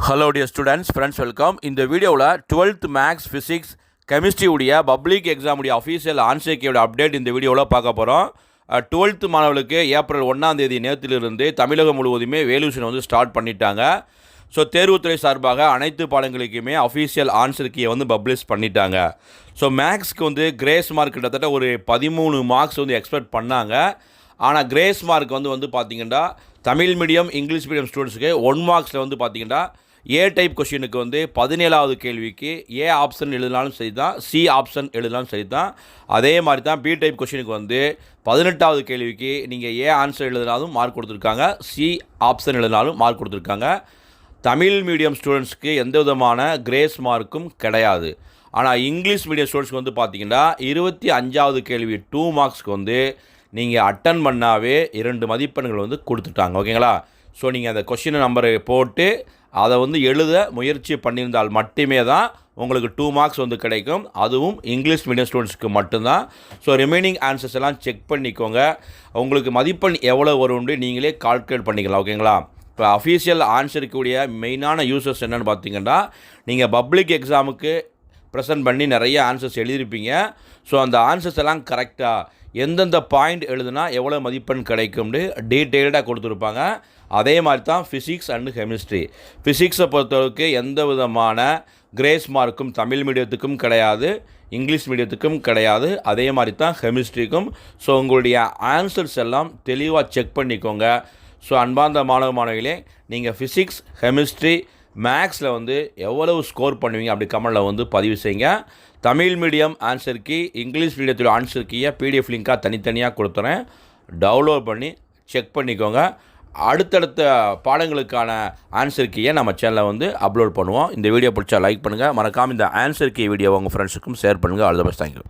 Hello dear students, friends, welcome. இந்த வீடியோவில் 12th maths physics chemistry உடைய பப்ளிக் எக்ஸாம் உடைய அஃபீஷியல் ஆன்சர் கீயோட அப்டேட் இந்த வீடியோவில் பார்க்க போகிறோம். 12th மாணவர்களுக்கு ஏப்ரல் 1ஆம் தேதி நேரத்திலிருந்து தமிழகம் முழுவதுமே வேல்யூஷன் வந்து ஸ்டார்ட் பண்ணிட்டாங்க. ஸோ தேர்வுத்துறை சார்பாக அனைத்து பாடங்களுக்குமே அஃபீஷியல் ஆன்சர் கீயை வந்து பப்ளிஷ் பண்ணிட்டாங்க. ஸோ மேக்ஸ்க்கு வந்து கிரேஸ் மார்க் கிட்டத்தட்ட ஒரு 13 மார்க்ஸ் வந்து எக்ஸ்பெக்ட் பண்ணாங்க. ஆனால் கிரேஸ் மார்க் வந்து பார்த்திங்கன்னா தமிழ் மீடியம் இங்கிலீஷ் மீடியம் ஸ்டூடெண்ட்ஸுக்கு 1 மார்க்ஸில் வந்து பார்த்திங்கன்னா ஏ டைப் கொஷினுக்கு வந்து 17வது கேள்விக்கு ஏ ஆப்ஷன் எழுதினாலும் சரி தான், சி ஆப்ஷன் எழுதினாலும் சரி தான். அதே மாதிரி தான் பி டைப் கொஷினுக்கு வந்து 18வது கேள்விக்கு நீங்கள் ஏ ஆன்சர் எழுதினாலும் மார்க் கொடுத்துருக்காங்க, சி ஆப்ஷன் எழுதினாலும் மார்க் கொடுத்துருக்காங்க. தமிழ் மீடியம் ஸ்டூடெண்ட்ஸ்க்கு எந்த விதமான கிரேஸ் மார்க்கும் கிடையாது. ஆனால் இங்கிலீஷ் மீடியம் ஸ்டூடெண்ட்ஸ்க்கு வந்து பார்த்திங்கன்னா 25வது கேள்வி 2 மார்க்ஸ்க்கு வந்து நீங்கள் அட்டன் பண்ணாவே 2 மதிப்பெண்கள் வந்து கொடுத்துட்டாங்க. ஓகேங்களா? ஸோ நீங்கள் அந்த கொஷின் நம்பரை போட்டு அதை வந்து எழுத முயற்சி பண்ணியிருந்தால் மட்டுமே தான் உங்களுக்கு 2 மார்க்ஸ் வந்து கிடைக்கும். அதுவும் இங்கிலீஷ் மீடியம் ஸ்டூடெண்ட்ஸ்க்கு மட்டும்தான். ஸோ ரிமைனிங் ஆன்சர்ஸ் எல்லாம் செக் பண்ணிக்கோங்க. உங்களுக்கு மதிப்பெண் எவ்வளோ வரும்னு நீங்களே கால்குலேட் பண்ணிக்கலாம். ஓகேங்களா? இப்போ அஃபீஷியல் ஆன்சருக்குரிய மெயினான யூசர்ஸ் என்னென்னு பார்த்தீங்கன்னா, நீங்கள் பப்ளிக் எக்ஸாமுக்கு ப்ரெசென்ட் பண்ணி நிறைய ஆன்சர்ஸ் எழுதியிருப்பீங்க. ஸோ அந்த ஆன்சர்ஸ் எல்லாம் கரெக்டாக எந்தெந்த பாயிண்ட் எழுதுனா எவ்வளோ மதிப்பெண் கிடைக்கும்னு டீட்டெயில்டாக கொடுத்துருப்பாங்க. அதே மாதிரி தான் ஃபிசிக்ஸ் அண்டு கெமிஸ்ட்ரி. ஃபிசிக்ஸை பொறுத்தளவுக்கு எந்த விதமான கிரேஸ் மார்க்கும் தமிழ் மீடியத்துக்கும் கிடையாது, இங்கிலீஷ் மீடியத்துக்கும் கிடையாது. அதே மாதிரி தான் கெமிஸ்ட்ரிக்கும். ஸோ உங்களுடைய ஆன்சர்ஸ் எல்லாம் தெளிவாக செக் பண்ணிக்கோங்க. ஸோ அன்பார்ந்த மாணவ மாணவிகளே, நீங்கள் ஃபிசிக்ஸ் கெமிஸ்ட்ரி மேக்ஸில் வந்து எவ்வளவு ஸ்கோர் பண்ணுவீங்க அப்படி கமெண்டில் வந்து பதிவு செய்யுங்க. Tamil medium answer key, English மீடியத்தோட ஆன்சர் கீயை பிடிஎஃப் லிங்காக தனித்தனியாக கொடுத்துறேன். டவுன்லோட் பண்ணி செக் பண்ணிக்கோங்க. அடுத்தடுத்த பாடங்களுக்கான ஆன்சர் கீயை நம்ம சேனலில் வந்து அப்லோட் பண்ணுவோம். இந்த வீடியோ பிடிச்சா லைக் பண்ணுங்கள். மறக்காமல் இந்த ஆன்சர் கீ வீடியோ உங்கள் ஃப்ரெண்ட்ஸுக்கும் ஷேர் பண்ணுங்கள். All the best. தேங்க்யூ.